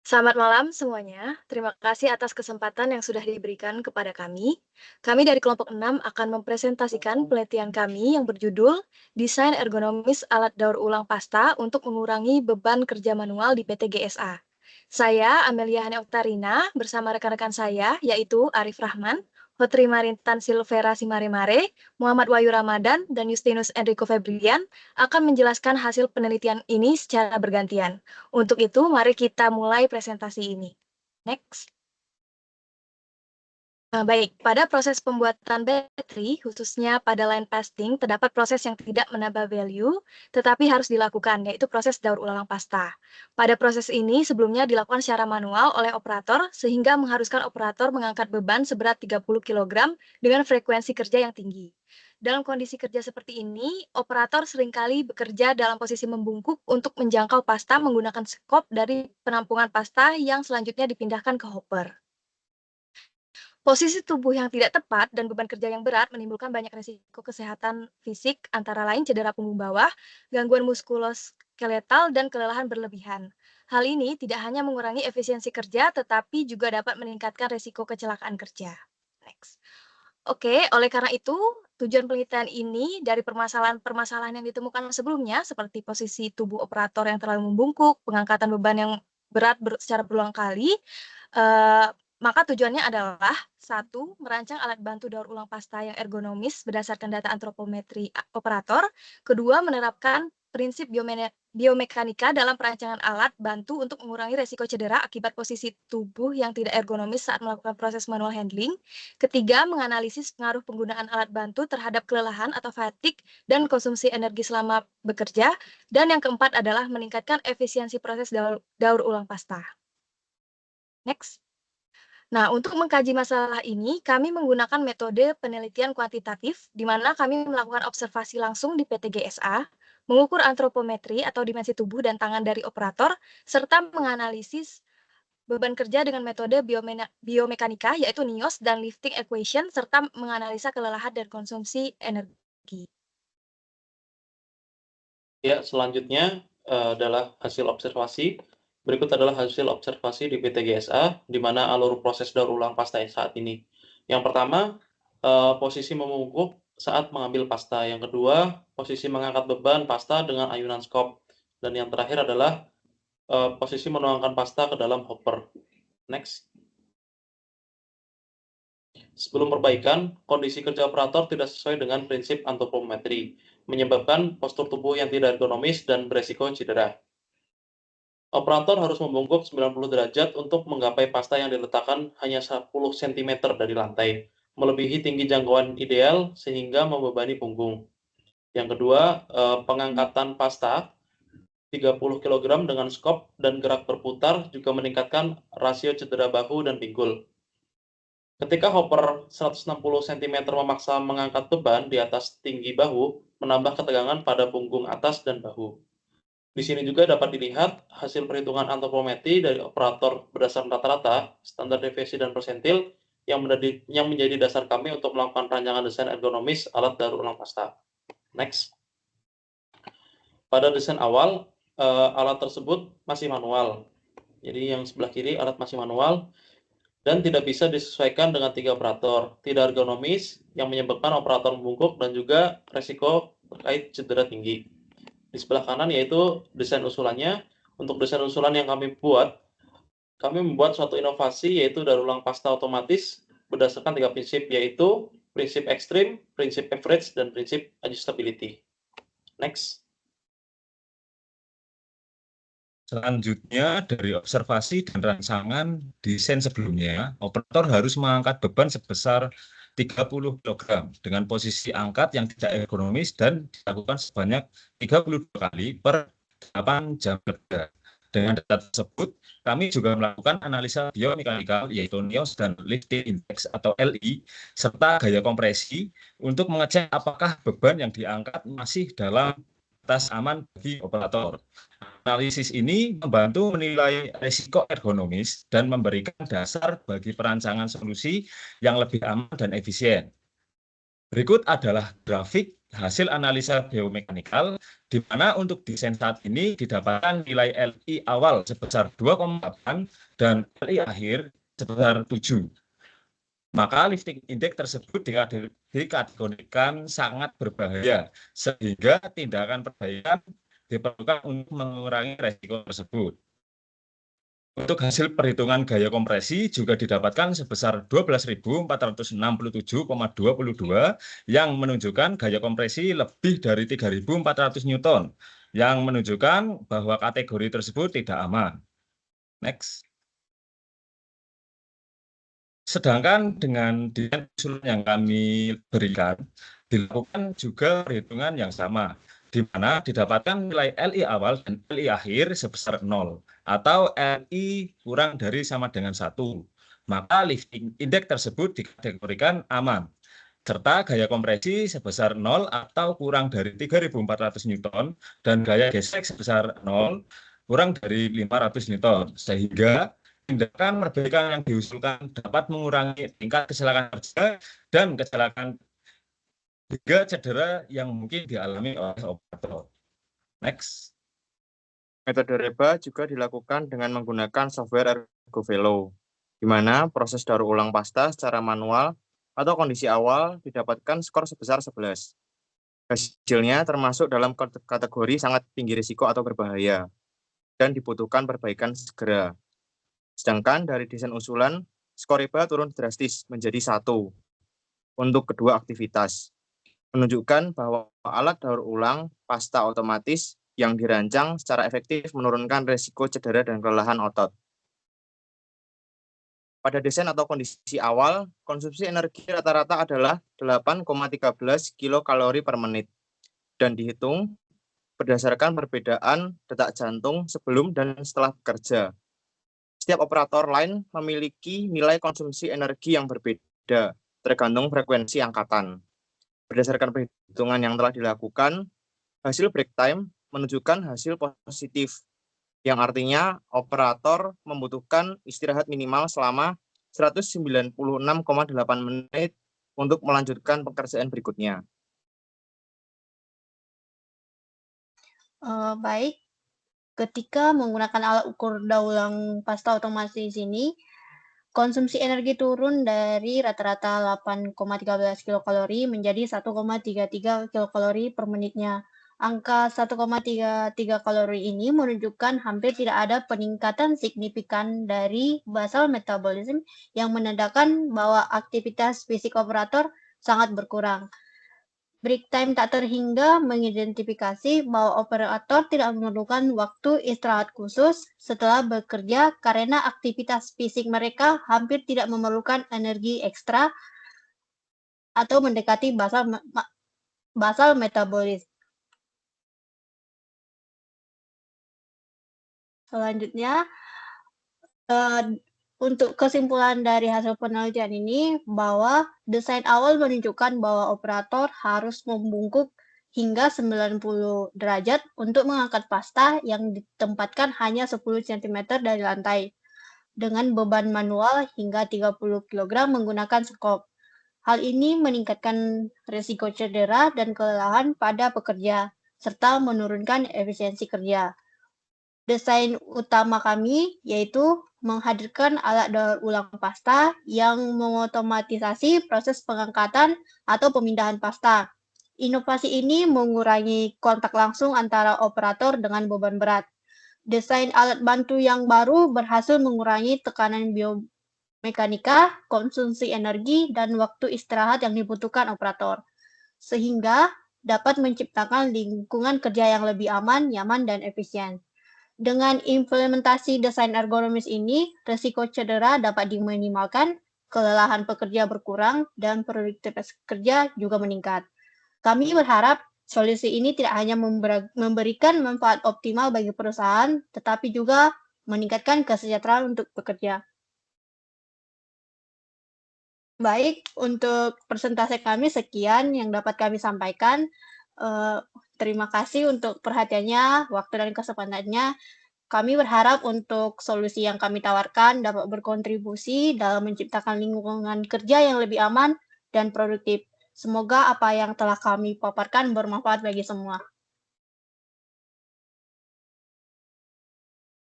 Selamat malam semuanya. Terima kasih atas kesempatan yang sudah diberikan kepada kami. Kami dari kelompok 6 akan mempresentasikan penelitian kami yang berjudul Desain Ergonomis Alat Daur Ulang Pasta untuk Mengurangi Beban Kerja Manual di PT GSA. Saya Amelia Hane Oktarina bersama rekan-rekan saya yaitu Arif Rahman, Hotri Marintan Silvera Simaremare, Muhammad Wahyu Ramadan, dan Justinus Enrico Febrian akan menjelaskan hasil penelitian ini secara bergantian. Untuk itu, mari kita mulai presentasi ini. Next. Baik, pada proses pembuatan baterai, khususnya pada line pasting, terdapat proses yang tidak menambah value, tetapi harus dilakukan, yaitu proses daur ulang pasta. Pada proses ini, sebelumnya dilakukan secara manual oleh operator, sehingga mengharuskan operator mengangkat beban seberat 30 kg dengan frekuensi kerja yang tinggi. Dalam kondisi kerja seperti ini, operator seringkali bekerja dalam posisi membungkuk untuk menjangkau pasta menggunakan skop dari penampungan pasta yang selanjutnya dipindahkan ke hopper. Posisi tubuh yang tidak tepat dan beban kerja yang berat menimbulkan banyak risiko kesehatan fisik, antara lain cedera punggung bawah, gangguan muskuloskeletal, dan kelelahan berlebihan. Hal ini tidak hanya mengurangi efisiensi kerja, tetapi juga dapat meningkatkan risiko kecelakaan kerja. Next. Oke, oleh karena itu, tujuan penelitian ini dari permasalahan-permasalahan yang ditemukan sebelumnya, seperti posisi tubuh operator yang terlalu membungkuk, pengangkatan beban yang berat secara berulang kali, eh, maka tujuannya adalah satu, merancang alat bantu daur ulang pasta yang ergonomis berdasarkan data antropometri operator. Kedua, menerapkan prinsip biomekanika dalam perancangan alat bantu untuk mengurangi resiko cedera akibat posisi tubuh yang tidak ergonomis saat melakukan proses manual handling. Ketiga, menganalisis pengaruh penggunaan alat bantu terhadap kelelahan atau fatigue dan konsumsi energi selama bekerja. Dan yang keempat adalah meningkatkan efisiensi proses daur ulang pasta. Next. Nah, untuk mengkaji masalah ini, kami menggunakan metode penelitian kuantitatif, di mana kami melakukan observasi langsung di PT GSA, mengukur antropometri atau dimensi tubuh dan tangan dari operator, serta menganalisis beban kerja dengan metode biomekanika, yaitu NIOS dan lifting equation, serta menganalisa kelelahan dan konsumsi energi. Ya, selanjutnya adalah hasil observasi. Berikut adalah hasil observasi di PT GSA, di mana alur proses daur ulang pasta saat ini. Yang pertama, posisi membungkuk saat mengambil pasta. Yang kedua, posisi mengangkat beban pasta dengan ayunan skop. Dan yang terakhir adalah posisi menuangkan pasta ke dalam hopper. Next. Sebelum perbaikan, kondisi kerja operator tidak sesuai dengan prinsip antropometri, menyebabkan postur tubuh yang tidak ergonomis dan beresiko cedera. Operator harus membungkuk 90 derajat untuk menggapai pasta yang diletakkan hanya 10 cm dari lantai, melebihi tinggi jangkauan ideal sehingga membebani punggung. Yang kedua, pengangkatan pasta 30 kg dengan skop dan gerak berputar juga meningkatkan rasio cedera bahu dan pinggul. Ketika hopper 160 cm memaksa mengangkat beban di atas tinggi bahu, menambah ketegangan pada punggung atas dan bahu. Di sini juga dapat dilihat hasil perhitungan antropometri dari operator berdasarkan rata-rata, standar deviasi dan persentil yang menjadi dasar kami untuk melakukan perancangan desain ergonomis alat daur ulang pasta. Next. Pada desain awal, alat tersebut masih manual. Jadi yang sebelah kiri alat masih manual dan tidak bisa disesuaikan dengan 3 operator. Tidak ergonomis yang menyebabkan operator membungkuk dan juga resiko terkait cedera tinggi. Di sebelah kanan yaitu desain usulannya. Untuk desain usulan yang kami buat, kami membuat suatu inovasi yaitu daur ulang pasta otomatis berdasarkan 3 prinsip, yaitu prinsip ekstrim, prinsip average, dan prinsip adjustability. Next. Selanjutnya, dari observasi dan rancangan desain sebelumnya, operator harus mengangkat beban sebesar 30 kg dengan posisi angkat yang tidak ergonomis dan dilakukan sebanyak 32 kali per 8 jam kerja. Dengan data tersebut, kami juga melakukan analisa biomekanikal yaitu NIOS dan lifting index atau LI serta gaya kompresi untuk mengecek apakah beban yang diangkat masih dalam batas aman bagi operator. Analisis ini membantu menilai risiko ergonomis dan memberikan dasar bagi perancangan solusi yang lebih aman dan efisien. Berikut adalah grafik hasil analisa biomekanikal, di mana untuk desain saat ini didapatkan nilai LI awal sebesar 2,8 dan LI akhir sebesar 7. Maka lifting index tersebut dikategorikan sangat berbahaya, sehingga tindakan perbaikan diperlukan untuk mengurangi resiko tersebut. Untuk hasil perhitungan gaya kompresi juga didapatkan sebesar 12.467,22 yang menunjukkan gaya kompresi lebih dari 3.400 Newton, yang menunjukkan bahwa kategori tersebut tidak aman. Next. Sedangkan dengan desain usulan yang kami berikan, dilakukan juga perhitungan yang sama, di mana didapatkan nilai LI awal dan LI akhir sebesar 0, atau LI kurang dari sama dengan 1. Maka lifting index tersebut dikategorikan aman, serta gaya kompresi sebesar 0 atau kurang dari 3.400 Newton, dan gaya gesek sebesar 0, kurang dari 500 Newton, sehingga tindakan perbaikan yang diusulkan dapat mengurangi tingkat kecelakaan kerja dan kecelakaan hingga cedera yang mungkin dialami oleh operator. Next. Metode REBA juga dilakukan dengan menggunakan software ErgoVelo, di mana proses daur ulang pasta secara manual atau kondisi awal didapatkan skor sebesar 11. Hasilnya termasuk dalam kategori sangat tinggi risiko atau berbahaya, dan dibutuhkan perbaikan segera. Sedangkan dari desain usulan, skor REBA turun drastis menjadi 1 untuk kedua aktivitas, menunjukkan bahwa alat daur ulang pasta otomatis yang dirancang secara efektif menurunkan risiko cedera dan kelelahan otot. Pada desain atau kondisi awal, konsumsi energi rata-rata adalah 8,13 kilokalori per menit, dan dihitung berdasarkan perbedaan detak jantung sebelum dan setelah bekerja. Setiap operator lain memiliki nilai konsumsi energi yang berbeda, tergantung frekuensi angkatan. Berdasarkan perhitungan yang telah dilakukan, hasil break time menunjukkan hasil positif, yang artinya operator membutuhkan istirahat minimal selama 196,8 menit untuk melanjutkan pekerjaan berikutnya. Baik. Ketika menggunakan alat ukur daur ulang pasta otomatis ini, konsumsi energi turun dari rata-rata 8,13 kilokalori menjadi 1,33 kilokalori per menitnya. Angka 1,33 kalori ini menunjukkan hampir tidak ada peningkatan signifikan dari basal metabolism yang menandakan bahwa aktivitas fisik operator sangat berkurang. Break time tak terhingga mengidentifikasi bahwa operator tidak memerlukan waktu istirahat khusus setelah bekerja karena aktivitas fisik mereka hampir tidak memerlukan energi ekstra atau mendekati basal metabolisme. Selanjutnya, untuk kesimpulan dari hasil penelitian ini, bahwa desain awal menunjukkan bahwa operator harus membungkuk hingga 90 derajat untuk mengangkat pasta yang ditempatkan hanya 10 cm dari lantai, dengan beban manual hingga 30 kg menggunakan skop. Hal ini meningkatkan risiko cedera dan kelelahan pada pekerja, serta menurunkan efisiensi kerja. Desain utama kami yaitu menghadirkan alat daur ulang pasta yang mengotomatisasi proses pengangkatan atau pemindahan pasta. Inovasi ini mengurangi kontak langsung antara operator dengan beban berat. Desain alat bantu yang baru berhasil mengurangi tekanan biomekanika, konsumsi energi, dan waktu istirahat yang dibutuhkan operator, sehingga dapat menciptakan lingkungan kerja yang lebih aman, nyaman, dan efisien. Dengan implementasi desain ergonomis ini, risiko cedera dapat diminimalkan, kelelahan pekerja berkurang, dan produktivitas kerja juga meningkat. Kami berharap solusi ini tidak hanya memberikan manfaat optimal bagi perusahaan, tetapi juga meningkatkan kesejahteraan untuk pekerja. Baik, untuk presentasi kami sekian yang dapat kami sampaikan. Terima kasih untuk perhatiannya, waktu dan kesempatannya. Kami berharap untuk solusi yang kami tawarkan dapat berkontribusi dalam menciptakan lingkungan kerja yang lebih aman dan produktif, Semoga apa yang telah kami paparkan bermanfaat bagi semua.